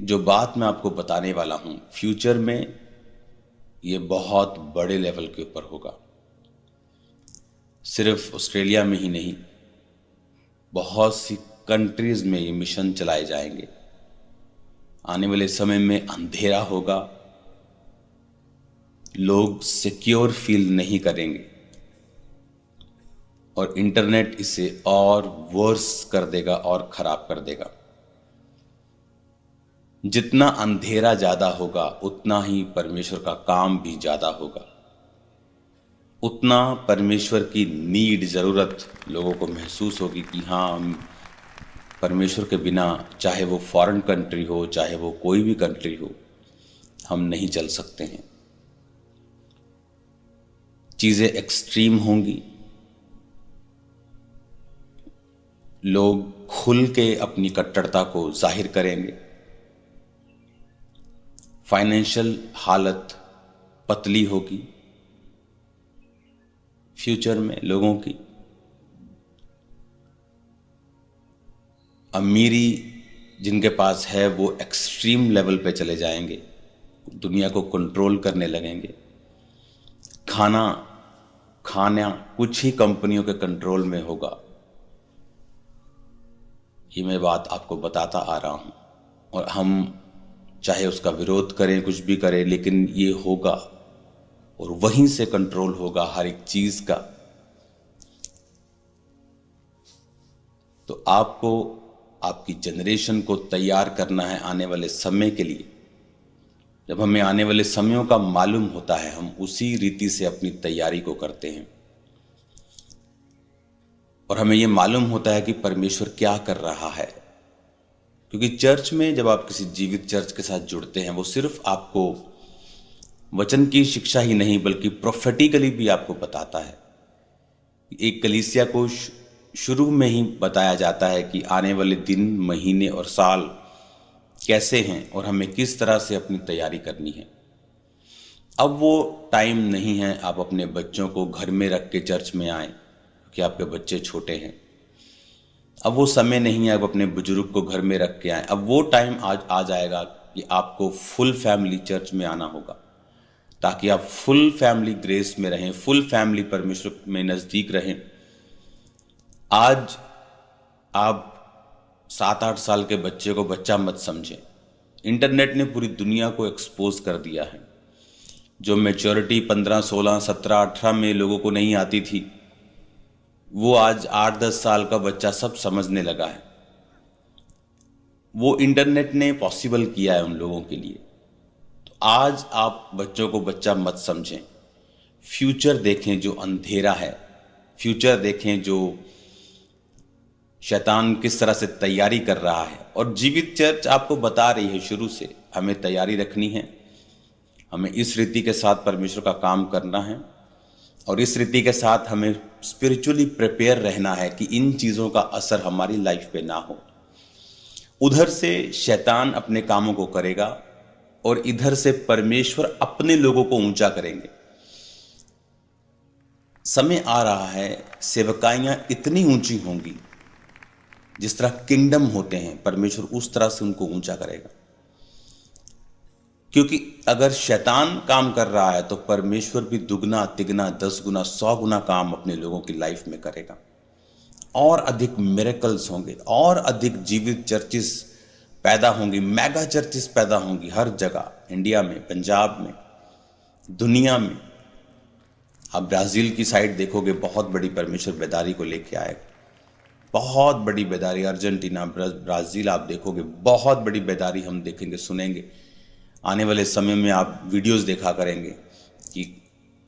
जो बात मैं आपको बताने वाला हूं, फ्यूचर में ये बहुत बड़े लेवल के ऊपर होगा। सिर्फ ऑस्ट्रेलिया में ही नहीं, बहुत सी कंट्रीज में ये मिशन चलाए जाएंगे। आने वाले समय में अंधेरा होगा, लोग सिक्योर फील नहीं करेंगे और इंटरनेट इसे और वर्स कर देगा और खराब कर देगा। जितना अंधेरा ज्यादा होगा उतना ही परमेश्वर का काम भी ज्यादा होगा, उतना परमेश्वर की नीड, जरूरत लोगों को महसूस होगी कि हाँ, परमेश्वर के बिना, चाहे वो फॉरेन कंट्री हो, चाहे वो कोई भी कंट्री हो, हम नहीं चल सकते हैं। चीजें एक्सट्रीम होंगी, लोग खुल के अपनी कट्टरता को जाहिर करेंगे, फाइनेंशियल हालत पतली होगी फ्यूचर में लोगों की। अमीरी जिनके पास है वो एक्सट्रीम लेवल पे चले जाएंगे, दुनिया को कंट्रोल करने लगेंगे। खाना कुछ ही कंपनियों के कंट्रोल में होगा। ये मैं बात आपको बताता आ रहा हूं और हम चाहे उसका विरोध करें, कुछ भी करें, लेकिन ये होगा और वहीं से कंट्रोल होगा हर एक चीज का। तो आपको आपकी जनरेशन को तैयार करना है आने वाले समय के लिए। जब हमें आने वाले समयों का मालूम होता है, हम उसी रीति से अपनी तैयारी को करते हैं और हमें यह मालूम होता है कि परमेश्वर क्या कर रहा है। क्योंकि चर्च में जब आप किसी जीवित चर्च के साथ जुड़ते हैं, वो सिर्फ आपको वचन की शिक्षा ही नहीं बल्कि प्रोफेटिकली भी आपको बताता है। एक कलीसिया को शुरू में ही बताया जाता है कि आने वाले दिन, महीने और साल कैसे हैं और हमें किस तरह से अपनी तैयारी करनी है। अब वो टाइम नहीं है आप अपने बच्चों को घर में रख के चर्च में आए कि आपके बच्चे छोटे हैं। अब वो समय नहीं है आप अपने बुजुर्ग को घर में रख के आए। अब वो टाइम आज आ जाएगा कि आपको फुल फैमिली चर्च में आना होगा, ताकि आप फुल फैमिली ग्रेस में रहें, फुल फैमिली परमेश्वर में नजदीक रहें। आज आप 7-8 साल के बच्चे को बच्चा मत समझें। इंटरनेट ने पूरी दुनिया को एक्सपोज कर दिया है। जो मैच्योरिटी 15, 16, 17, 18 में लोगों को नहीं आती थी, वो आज 8-10 साल का बच्चा सब समझने लगा है। वो इंटरनेट ने पॉसिबल किया है उन लोगों के लिए। तो आज आप बच्चों को बच्चा मत समझें, फ्यूचर देखें जो अंधेरा है, फ्यूचर देखें जो शैतान किस तरह से तैयारी कर रहा है। और जीवित चर्च आपको बता रही है शुरू से हमें तैयारी रखनी है, हमें इस रीति के साथ परमेश्वर का काम करना है और इस रीति के साथ हमें स्पिरिचुअली प्रिपेयर रहना है कि इन चीजों का असर हमारी लाइफ पे ना हो। उधर से शैतान अपने कामों को करेगा और इधर से परमेश्वर अपने लोगों को ऊंचा करेंगे। समय आ रहा है, सेवकाइयां इतनी ऊंची होंगी, जिस तरह किंगडम होते हैं, परमेश्वर उस तरह से उनको ऊंचा करेगा। क्योंकि अगर शैतान काम कर रहा है तो परमेश्वर भी दुगना, तिगना, 10 गुना, 100 गुना काम अपने लोगों की लाइफ में करेगा। और अधिक मिरेकल्स होंगे, और अधिक जीवित चर्चिस पैदा होंगी, मेगा चर्चिस पैदा होंगी हर जगह, इंडिया में, पंजाब में, दुनिया में। आप ब्राजील की साइड देखोगे, बहुत बड़ी परमेश्वर बेदारी को लेके आएगा, बहुत बड़ी बेदारी। अर्जेंटीना, ब्राजील आप देखोगे, बहुत बड़ी बेदारी हम देखेंगे, सुनेंगे। आने वाले समय में आप वीडियोस देखा करेंगे कि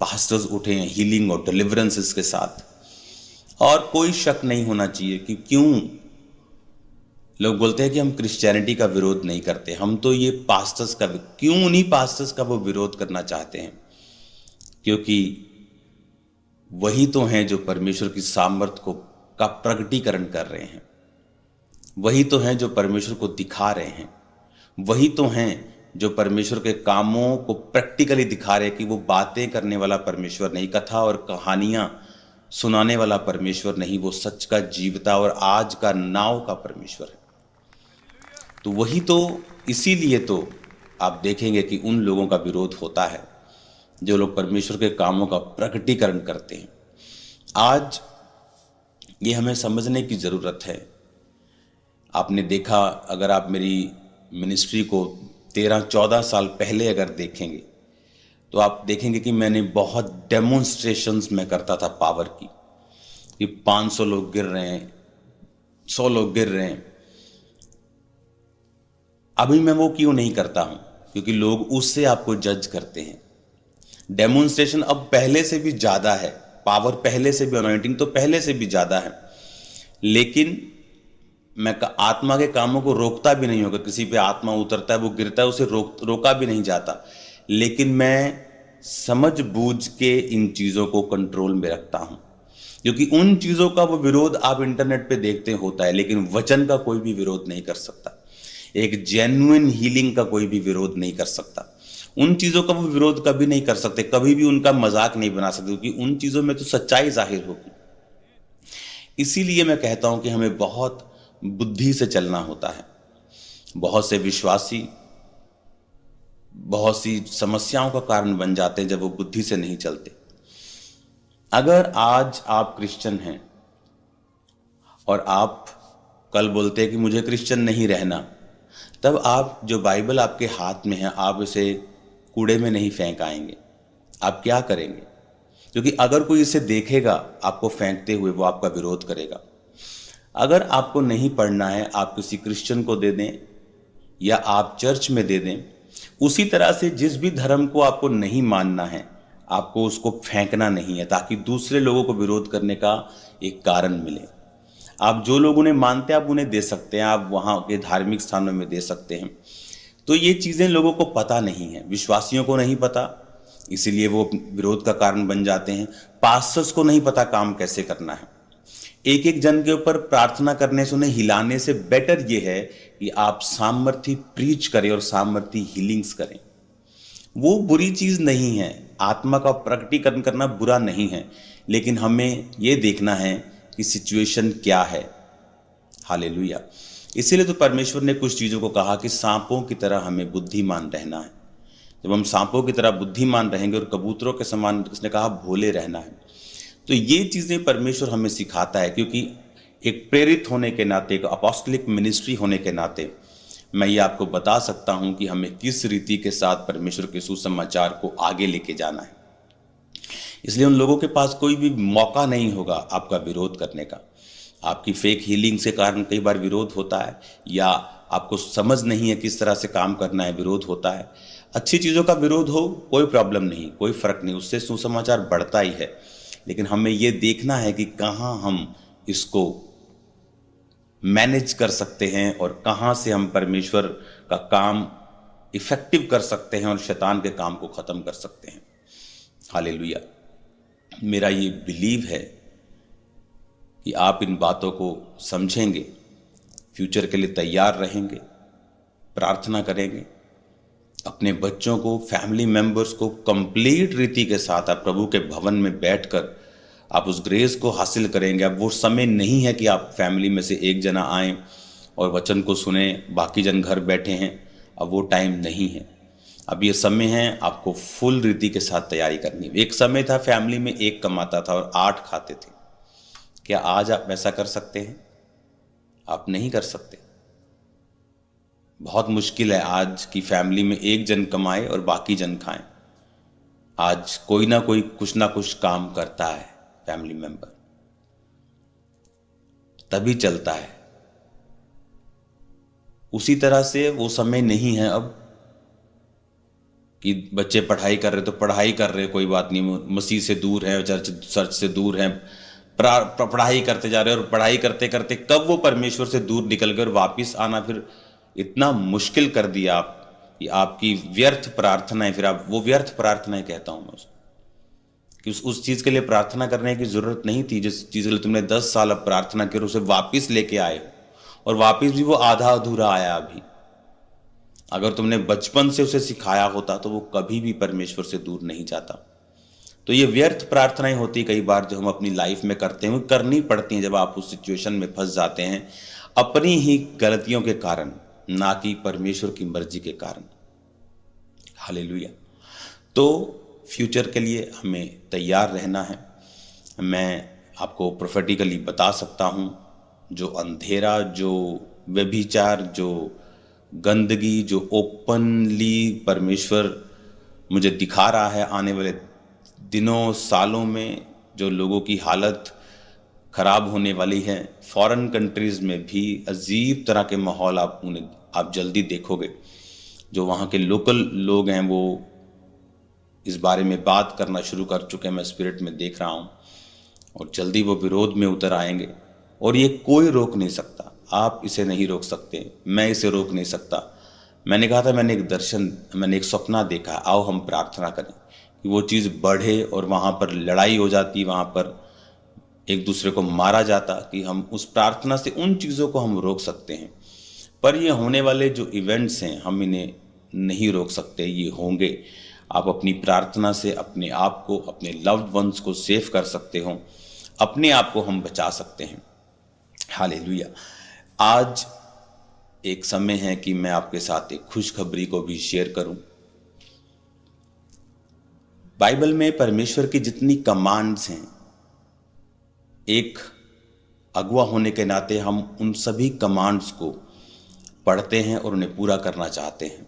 पास्टर्स उठे हैं हीलिंग और डिलीवरेंसेस के साथ। और कोई शक नहीं होना चाहिए कि क्यों लोग बोलते हैं कि हम क्रिश्चियनिटी का विरोध नहीं करते, हम तो ये पास्टर्स का, क्यों उन्हीं पास्टर्स का वो विरोध करना चाहते हैं? क्योंकि वही तो हैं जो परमेश्वर की सामर्थ को का प्रकटीकरण कर रहे हैं, वही तो हैं जो परमेश्वर को दिखा रहे हैं, वही तो हैं जो परमेश्वर के कामों को प्रैक्टिकली दिखा रहे हैं कि वो बातें करने वाला परमेश्वर नहीं, कथा और कहानियां सुनाने वाला परमेश्वर नहीं, वो सच का, जीवता और आज का नाव का परमेश्वर है। तो वही तो, इसीलिए तो आप देखेंगे कि उन लोगों का विरोध होता है जो लोग परमेश्वर के कामों का प्रकटीकरण करते हैं। आज ये हमें समझने की ज़रूरत है। आपने देखा, अगर आप मेरी मिनिस्ट्री को 13-14 साल पहले अगर देखेंगे तो आप देखेंगे कि मैंने बहुत डेमोन्स्ट्रेशंस में करता था पावर की, कि 500 लोग गिर रहे हैं, 100 लोग गिर रहे हैं। अभी मैं वो क्यों नहीं करता हूं? क्योंकि लोग उससे आपको जज करते हैं। डेमोन्स्ट्रेशन अब पहले से भी ज़्यादा है, पावर पहले से भी, अनॉइंटिंग तो पहले से भी ज़्यादा है, लेकिन मैं आत्मा के कामों को रोकता भी नहीं होगा। किसी पे आत्मा उतरता है, वो गिरता है, उसे रोका भी नहीं जाता, लेकिन मैं समझ बूझ के इन चीज़ों को कंट्रोल में रखता हूं। क्योंकि उन चीज़ों का वो विरोध आप इंटरनेट पे देखते होता है, लेकिन वचन का कोई भी विरोध नहीं कर सकता। एक जेन्युइन हीलिंग का कोई भी विरोध नहीं कर सकता। उन चीज़ों का वो विरोध कभी नहीं कर सकते, कभी भी उनका मजाक नहीं बना सकते, क्योंकि उन चीज़ों में तो सच्चाई जाहिर होगी। इसीलिए मैं कहता हूं कि हमें बहुत बुद्धि से चलना होता है। बहुत से विश्वासी बहुत सी समस्याओं का कारण बन जाते हैं जब वो बुद्धि से नहीं चलते। अगर आज आप क्रिश्चियन हैं और आप कल बोलते हैं कि मुझे क्रिश्चियन नहीं रहना, तब आप जो बाइबल आपके हाथ में है, आप इसे कूड़े में नहीं फेंक आएंगे। आप क्या करेंगे? क्योंकि अगर कोई इसे देखेगा आपको फेंकते हुए, वो आपका विरोध करेगा। अगर आपको नहीं पढ़ना है, आप किसी क्रिश्चियन को दे दें या आप चर्च में दे दें। उसी तरह से जिस भी धर्म को आपको नहीं मानना है, आपको उसको फेंकना नहीं है, ताकि दूसरे लोगों को विरोध करने का एक कारण मिले। आप जो लोग उन्हें मानते हैं आप उन्हें दे सकते हैं, आप वहाँ के धार्मिक स्थानों में दे सकते हैं। तो ये चीज़ें लोगों को पता नहीं है, विश्वासियों को नहीं पता, इसीलिए वो विरोध का कारण बन जाते हैं। पास्टर्स को नहीं पता काम कैसे करना है। एक एक जन के ऊपर प्रार्थना करने से, उन्हें हिलाने से बेटर ये है कि आप सामर्थी प्रीच करें और सामर्थी हीलिंग्स करें। वो बुरी चीज़ नहीं है, आत्मा का प्रकटीकरण करना बुरा नहीं है, लेकिन हमें ये देखना है कि सिचुएशन क्या है। हालेलुया। इसीलिए तो परमेश्वर ने कुछ चीज़ों को कहा कि सांपों की तरह हमें बुद्धिमान रहना है। जब हम सांपों की तरह बुद्धिमान रहेंगे और कबूतरों के समान, उसने कहा, भोले रहना है। तो ये चीज़ें परमेश्वर हमें सिखाता है, क्योंकि एक प्रेरित होने के नाते, एक अपॉस्टलिक मिनिस्ट्री होने के नाते मैं ये आपको बता सकता हूं कि हमें किस रीति के साथ परमेश्वर के सुसमाचार को आगे लेके जाना है। इसलिए उन लोगों के पास कोई भी मौका नहीं होगा आपका विरोध करने का। आपकी फेक हीलिंग से कारण कई बार विरोध होता है, या आपको समझ नहीं है किस तरह से काम करना है, विरोध होता है। अच्छी चीज़ों का विरोध हो, कोई प्रॉब्लम नहीं, कोई फर्क नहीं, उससे सुसमाचार बढ़ता ही है। लेकिन हमें ये देखना है कि कहाँ हम इसको मैनेज कर सकते हैं और कहाँ से हम परमेश्वर का काम इफेक्टिव कर सकते हैं और शैतान के काम को ख़त्म कर सकते हैं। हालेलुया। मेरा ये बिलीव है कि आप इन बातों को समझेंगे, फ्यूचर के लिए तैयार रहेंगे, प्रार्थना करेंगे, अपने बच्चों को, फैमिली मेंबर्स को कंप्लीट रीति के साथ आप प्रभु के भवन में बैठकर आप उस ग्रेस को हासिल करेंगे। अब वो समय नहीं है कि आप फैमिली में से एक जना आए और वचन को सुने, बाकी जन घर बैठे हैं। अब वो टाइम नहीं है। अब ये समय है आपको फुल रीति के साथ तैयारी करनी है। एक समय था फैमिली में एक कमाता था और 8 खाते थे। क्या आज आप ऐसा कर सकते हैं? आप नहीं कर सकते। बहुत मुश्किल है आज की फैमिली में एक जन कमाए और बाकी जन खाएं। आज कोई ना कोई कुछ ना कुछ काम करता है, फैमिली मेंबर, तभी चलता है। उसी तरह से वो समय नहीं है अब कि बच्चे पढ़ाई कर रहे तो पढ़ाई कर रहे, कोई बात नहीं, मसीह से दूर है, चर्च से दूर है, पढ़ाई करते जा रहे हैं और पढ़ाई करते करते कब वो परमेश्वर से दूर निकल गए और वापिस आना फिर इतना मुश्किल कर दिया आप कि आपकी व्यर्थ प्रार्थनाएं, फिर आप वो व्यर्थ प्रार्थनाएं कहता हूं मैं उसको, कि उस चीज के लिए प्रार्थना करने की जरूरत नहीं थी जिस चीज के लिए तुमने 10 साल अब प्रार्थना की और उसे वापिस लेके आए हो, और वापिस भी वो आधा अधूरा आया। अभी अगर तुमने बचपन से उसे सिखाया होता तो वो कभी भी परमेश्वर से दूर नहीं जाता। तो ये व्यर्थ प्रार्थनाएं होती कई बार जो हम अपनी लाइफ में करते हैं, करनी पड़ती हैं जब आप उस सिचुएशन में फंस जाते हैं अपनी ही गलतियों के कारण। ना कि परमेश्वर की मर्जी के कारण। हालेलुया। तो फ्यूचर के लिए हमें तैयार रहना है। मैं आपको प्रोफेटिकली बता सकता हूँ, जो अंधेरा, जो व्यभिचार, जो गंदगी, जो ओपनली परमेश्वर मुझे दिखा रहा है आने वाले दिनों सालों में, जो लोगों की हालत खराब होने वाली है। फॉरेन कंट्रीज में भी अजीब तरह के माहौल आप जल्दी देखोगे। जो वहाँ के लोकल लोग हैं वो इस बारे में बात करना शुरू कर चुके हैं, मैं स्पिरिट में देख रहा हूँ, और जल्दी वो विरोध में उतर आएंगे। और ये कोई रोक नहीं सकता, आप इसे नहीं रोक सकते, मैं इसे रोक नहीं सकता। मैंने कहा था, मैंने एक सपना देखा, आओ हम प्रार्थना करें कि वो चीज़ बढ़े और वहाँ पर लड़ाई हो जाती, वहाँ पर एक दूसरे को मारा जाता, कि हम उस प्रार्थना से उन चीज़ों को हम रोक सकते हैं। पर ये होने वाले जो इवेंट्स हैं, हम इन्हें नहीं रोक सकते, ये होंगे। आप अपनी प्रार्थना से अपने आप को, अपने लव्ड वंस को सेव कर सकते हो, अपने आप को हम बचा सकते हैं। हालेलुया। आज एक समय है कि मैं आपके साथ एक खुशखबरी को भी शेयर करूं। बाइबल में परमेश्वर की जितनी कमांड्स हैं, एक अगुआ होने के नाते हम उन सभी कमांड्स को पढ़ते हैं और उन्हें पूरा करना चाहते हैं।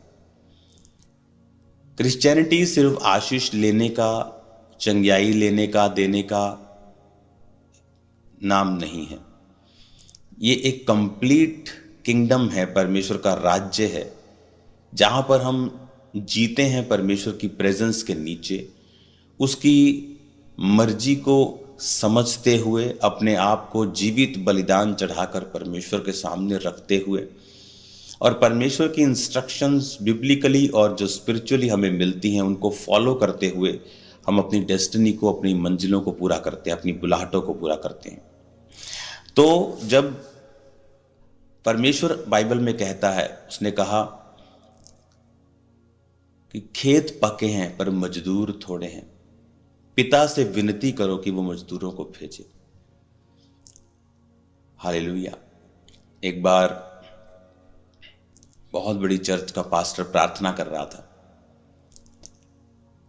क्रिश्चियनिटी सिर्फ आशीष लेने का, चंगियाई लेने का, देने का नाम नहीं है। ये एक कंप्लीट किंगडम है, परमेश्वर का राज्य है, जहां पर हम जीते हैं परमेश्वर की प्रेजेंस के नीचे, उसकी मर्जी को समझते हुए, अपने आप को जीवित बलिदान चढ़ाकर परमेश्वर के सामने रखते हुए, और परमेश्वर की इंस्ट्रक्शंस बिब्लिकली और जो स्पिरिचुअली हमें मिलती हैं उनको फॉलो करते हुए हम अपनी डेस्टिनी को, अपनी मंजिलों को पूरा करते हैं, अपनी बुलाहटों को पूरा करते हैं। तो जब परमेश्वर बाइबल में कहता है, उसने कहा कि खेत पके हैं पर मजदूर थोड़े हैं, पिता से विनती करो कि वो मजदूरों को भेजे। हालेलुया। एक बार बहुत बड़ी चर्च का पास्टर प्रार्थना कर रहा था।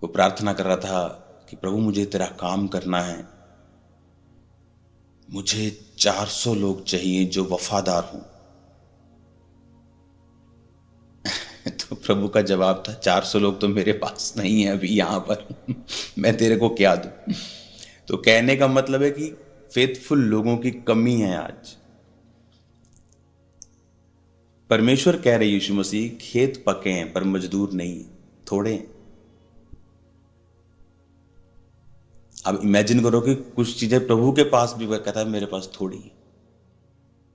वो प्रार्थना कर रहा था कि प्रभु मुझे तेरा काम करना है, मुझे 400 लोग चाहिए जो वफादार हों। तो प्रभु का जवाब था, 400 लोग तो मेरे पास नहीं है अभी यहां पर मैं तेरे को क्या दूं। तो कहने का मतलब है कि फेथफुल लोगों की कमी है आज। परमेश्वर कह रहे यीशु मसीह, खेत पके हैं पर मजदूर नहीं, थोड़े हैं। अब इमेजिन करो कि कुछ चीजें प्रभु के पास भी वह कहता है मेरे पास थोड़ी है।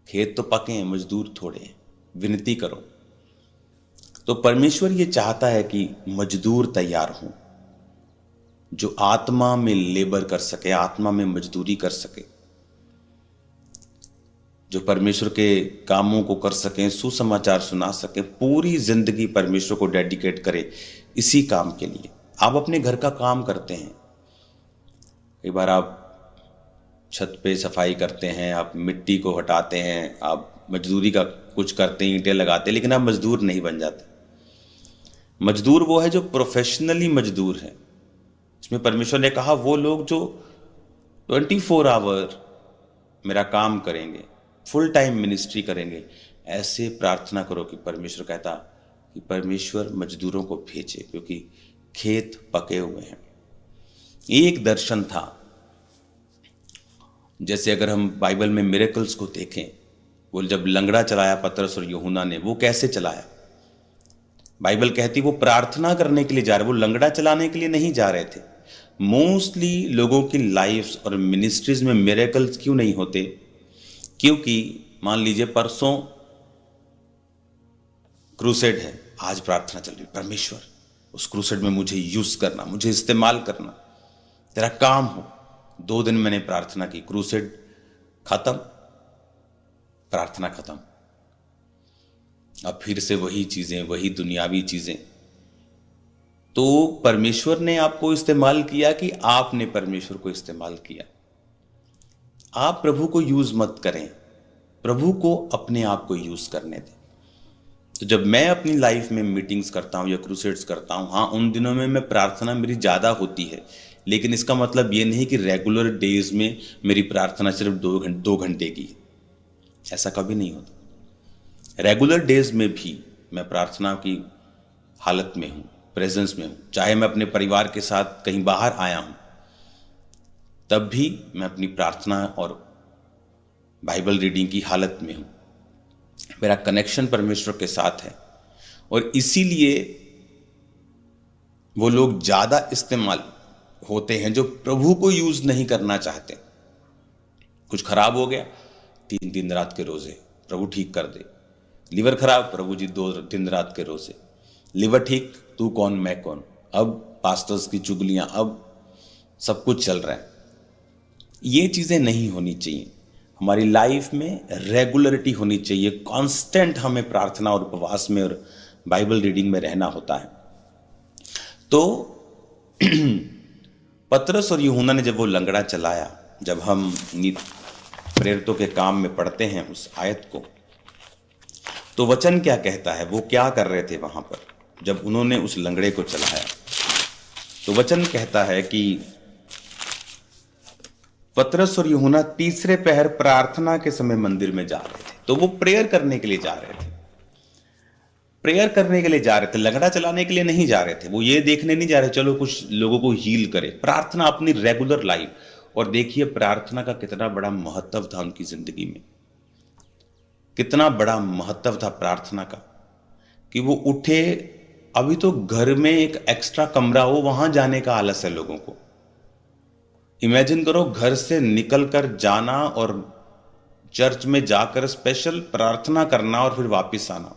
खेत तो पके हैं, मजदूर थोड़े हैं, विनती करो। तो परमेश्वर ये चाहता है कि मजदूर तैयार हों, जो आत्मा में लेबर कर सके, आत्मा में मजदूरी कर सके, जो परमेश्वर के कामों को कर सकें, सुसमाचार सुना सके, पूरी जिंदगी परमेश्वर को डेडिकेट करे इसी काम के लिए। आप अपने घर का काम करते हैं, कई बार आप छत पे सफाई करते हैं, आप मिट्टी को हटाते हैं, आप मजदूरी का कुछ करते हैं, ईंटें लगाते हैं, लेकिन आप मजदूर नहीं बन जाते। मजदूर वो है जो प्रोफेशनली मजदूर है। इसमें परमेश्वर ने कहा वो लोग जो 24 आवर मेरा काम करेंगे, फुल टाइम मिनिस्ट्री करेंगे। ऐसे प्रार्थना करो कि परमेश्वर कहता कि परमेश्वर मजदूरों को भेजे, क्योंकि खेत पके हुए हैं। ये एक दर्शन था। जैसे अगर हम बाइबल में मिरेकल्स को देखें, वो जब लंगड़ा चलाया पतरस और यूहन्ना ने, वो कैसे चलाया? बाइबल कहती वो प्रार्थना करने के लिए जा रहे, वो लंगड़ा चलाने के लिए नहीं जा रहे थे। मोस्टली लोगों की लाइफ्स और मिनिस्ट्रीज में मिरेकल्स क्यों नहीं होते? क्योंकि मान लीजिए परसों क्रूसेड है, आज प्रार्थना चल रही, परमेश्वर उस क्रूसेड में मुझे यूज करना, मुझे इस्तेमाल करना, तेरा काम हो। 2 दिन मैंने प्रार्थना की, क्रूसेड खत्म, प्रार्थना खत्म। अब फिर से वही चीजें, वही दुनियावी चीजें। तो परमेश्वर ने आपको इस्तेमाल किया कि आपने परमेश्वर को इस्तेमाल किया? आप प्रभु को यूज मत करें, प्रभु को अपने आप को यूज करने दें। तो जब मैं अपनी लाइफ में मीटिंग्स करता हूँ या क्रूसेड्स करता हूँ, हाँ उन दिनों में मैं प्रार्थना मेरी ज़्यादा होती है, लेकिन इसका मतलब ये नहीं कि रेगुलर डेज में मेरी प्रार्थना सिर्फ 2 घंटे की है। ऐसा कभी नहीं होता। रेगुलर डेज में भी मैं प्रार्थना की हालत में हूँ, प्रेजेंस में हूँ। चाहे मैं अपने परिवार के साथ कहीं बाहर आया हूँ, तब भी मैं अपनी प्रार्थना और बाइबल रीडिंग की हालत में हूँ। मेरा कनेक्शन परमेश्वर के साथ है, और इसीलिए वो लोग ज़्यादा इस्तेमाल होते हैं जो प्रभु को यूज़ नहीं करना चाहते। कुछ खराब हो गया, 3 दिन रात के रोजे, प्रभु ठीक कर दे। लीवर खराब, प्रभु जी 2 दिन रात के रोजे। लीवर ठीक, तू कौन मैं कौन। अब पास्टर्स की चुगलियां, अब सब कुछ चल रहा है। ये चीज़ें नहीं होनी चाहिए। हमारी लाइफ में रेगुलरिटी होनी चाहिए। कांस्टेंट हमें प्रार्थना और उपवास में और बाइबल रीडिंग में रहना होता है। तो पतरस और यूहन्ना ने जब वो लंगड़ा चलाया, जब हम प्रेरितों के काम में पढ़ते हैं उस आयत को, तो वचन क्या कहता है, वो क्या कर रहे थे वहां पर जब उन्होंने उस लंगड़े को चलाया। तो वचन कहता है कि पतरस और यूहन्ना तीसरे पहर प्रार्थना के समय मंदिर में जा रहे थे। तो वो प्रेयर करने के लिए जा रहे थे, प्रेयर करने के लिए जा रहे थे, लंगड़ा चलाने के लिए नहीं जा रहे थे। वो ये देखने नहीं जा रहे चलो कुछ लोगों को हील करे। प्रार्थना अपनी रेगुलर लाइफ। और देखिए प्रार्थना का कितना बड़ा महत्व था उनकी जिंदगी में, कितना बड़ा महत्व था प्रार्थना का, कि वो उठे। अभी तो घर में एक एक्स्ट्रा कमरा हो, वहां जाने का आलस है लोगों को। इमेजिन करो, घर से निकलकर जाना और चर्च में जाकर स्पेशल प्रार्थना करना और फिर वापस आना।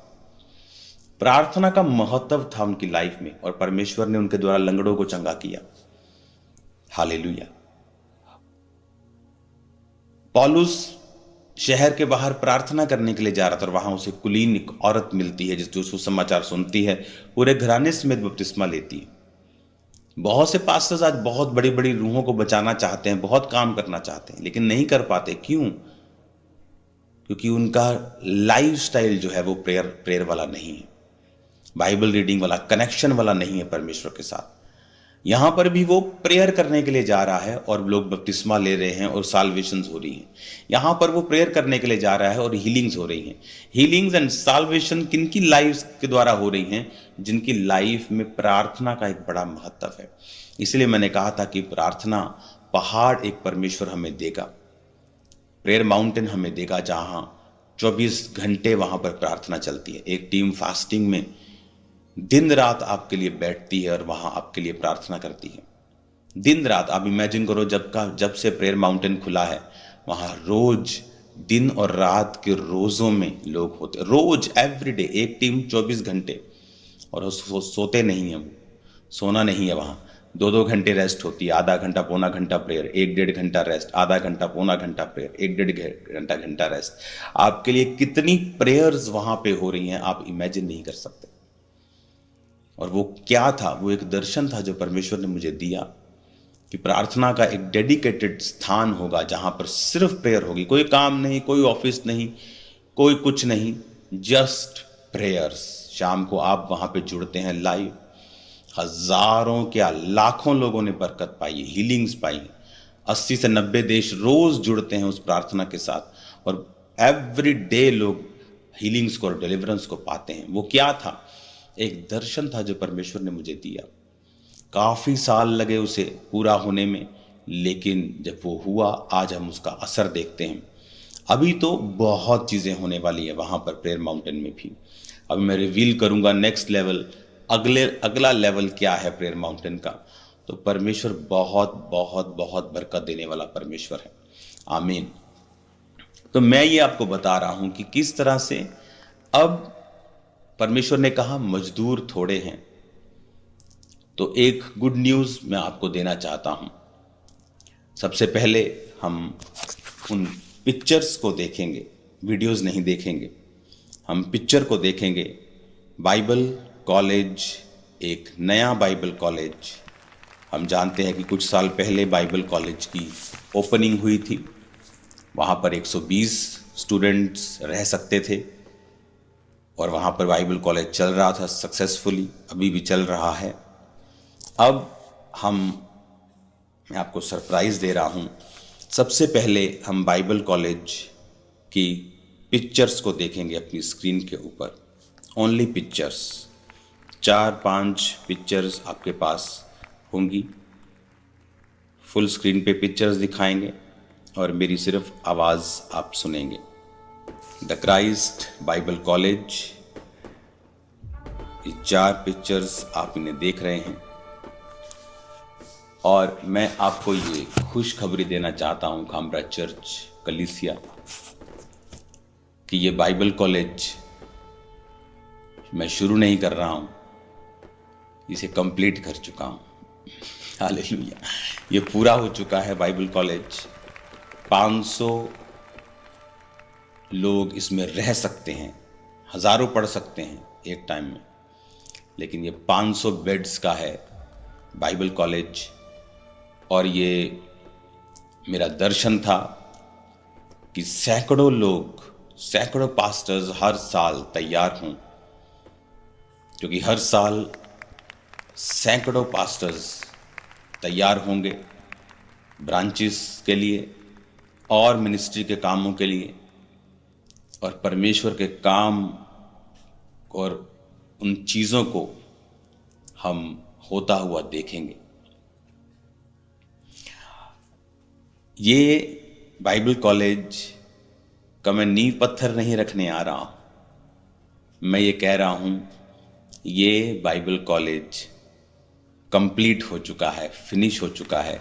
प्रार्थना का महत्व था उनकी लाइफ में, और परमेश्वर ने उनके द्वारा लंगड़ों को चंगा किया। हालेलुया। पौलुस शहर के बाहर प्रार्थना करने के लिए जा रहा था, और वहां उसे कुलीन एक औरत मिलती है जो सुसमाचार सुनती है, पूरे घराने समेत बपतिस्मा लेती है। बहुत से पास्टर्स आज बहुत बड़ी बड़ी रूहों को बचाना चाहते हैं, बहुत काम करना चाहते हैं, लेकिन नहीं कर पाते। क्यों? क्योंकि उनका लाइफ स्टाइल जो है वो प्रेयर वाला नहीं है, बाइबल रीडिंग वाला, कनेक्शन वाला नहीं है परमेश्वर के साथ। यहां पर भी वो प्रेयर करने के लिए जा रहा है और लोग बपतिस्मा ले रहे हैं और साल्वेशंस हो रही हैं। यहां पर वो प्रेयर करने के लिए जा रहा है और हीलिंग्स हो रही हैं। हीलिंग्स एंड साल्वेशन किनकी लाइफ के द्वारा हो रही हैं? जिनकी लाइफ में प्रार्थना का एक बड़ा महत्व है। इसलिए मैंने कहा था कि प्रार्थना पहाड़ एक परमेश्वर हमें देगा, प्रेयर माउंटेन हमें देगा, जहां 24 घंटे वहां पर प्रार्थना चलती है। एक टीम फास्टिंग में दिन रात आपके लिए बैठती है और वहां आपके लिए प्रार्थना करती है दिन रात। आप इमेजिन करो, जब से प्रेयर माउंटेन खुला है, वहां रोज दिन और रात के रोजों में लोग होते, रोज एवरीडे एक टीम 24 घंटे। और सोते नहीं है, वो सोना नहीं है। वहां 2-2 घंटे रेस्ट होती है, आधा घंटा पौना घंटा प्रेयर, 1-1.5 घंटा रेस्ट, आधा घंटा पौना घंटा प्रेयर, 1-1.5 घंटा रेस्ट। आपके लिए कितनी प्रेयर्स वहां पे हो रही हैं आप इमेजिन नहीं कर सकते। और वो क्या था? वो एक दर्शन था जो परमेश्वर ने मुझे दिया, कि प्रार्थना का एक डेडिकेटेड स्थान होगा जहां पर सिर्फ प्रेयर होगी। कोई काम नहीं, कोई ऑफिस नहीं, कोई कुछ नहीं, जस्ट प्रेयर्स। शाम को आप वहां पे जुड़ते हैं लाइव। हजारों क्या लाखों लोगों ने बरकत पाई, हीलिंग्स पाई। 80 से 90 देश रोज जुड़ते हैं उस प्रार्थना के साथ, और एवरी डे लोग हीलिंग्स को और डिलीवरेंस को पाते हैं। वो क्या था? एक दर्शन था जो परमेश्वर ने मुझे दिया। काफी साल लगे उसे पूरा होने में, लेकिन जब वो हुआ, आज हम उसका असर देखते हैं। अभी तो बहुत चीजें होने वाली है वहां पर प्रेयर माउंटेन में भी। अभी मैं रिवील करूंगा नेक्स्ट लेवल, अगला लेवल क्या है प्रेयर माउंटेन का। तो परमेश्वर बहुत बहुत बहुत बरकत देने वाला परमेश्वर है। आमीन। तो मैं ये आपको बता रहा हूं कि किस तरह से अब परमेश्वर ने कहा मजदूर थोड़े हैं। तो एक गुड न्यूज मैं आपको देना चाहता हूं। सबसे पहले हम उन पिक्चर्स को देखेंगे, वीडियोस नहीं देखेंगे। हम पिक्चर को देखेंगे। बाइबल कॉलेज, एक नया बाइबल कॉलेज। हम जानते हैं कि कुछ साल पहले बाइबल कॉलेज की ओपनिंग हुई थी। वहां पर 120 स्टूडेंट्स रह सकते थे। और वहाँ पर बाइबल कॉलेज चल रहा था सक्सेसफुली, अभी भी चल रहा है। अब मैं आपको सरप्राइज़ दे रहा हूँ। सबसे पहले हम बाइबल कॉलेज की पिक्चर्स को देखेंगे अपनी स्क्रीन के ऊपर। ओनली पिक्चर्स, 4-5 पिक्चर्स आपके पास होंगी। फुल स्क्रीन पे पिक्चर्स दिखाएंगे और मेरी सिर्फ आवाज़ आप सुनेंगे। द क्राइस्ट बाइबल कॉलेज, ये 4 पिक्चर्स आप इन्हें देख रहे हैं और मैं आपको ये खुशखबरी देना चाहता हूँ खामरा चर्च कलीसिया कि ये बाइबल कॉलेज मैं शुरू नहीं कर रहा हूँ, इसे कंप्लीट कर चुका हूँ। हालेलुया, ये पूरा हो चुका है बाइबल कॉलेज। 500 लोग इसमें रह सकते हैं, हज़ारों पढ़ सकते हैं एक टाइम में, लेकिन ये 500 बेड्स का है बाइबल कॉलेज। और ये मेरा दर्शन था कि सैकड़ों लोग, सैकड़ों पास्टर्स हर साल तैयार हों, क्योंकि हर साल सैकड़ों पास्टर्स तैयार होंगे ब्रांचेस के लिए और मिनिस्ट्री के कामों के लिए, और परमेश्वर के काम और उन चीज़ों को हम होता हुआ देखेंगे। ये बाइबल कॉलेज का मैं नींव पत्थर नहीं रखने आ रहा हूँ, मैं ये कह रहा हूँ ये बाइबल कॉलेज कंप्लीट हो चुका है, फिनिश हो चुका है।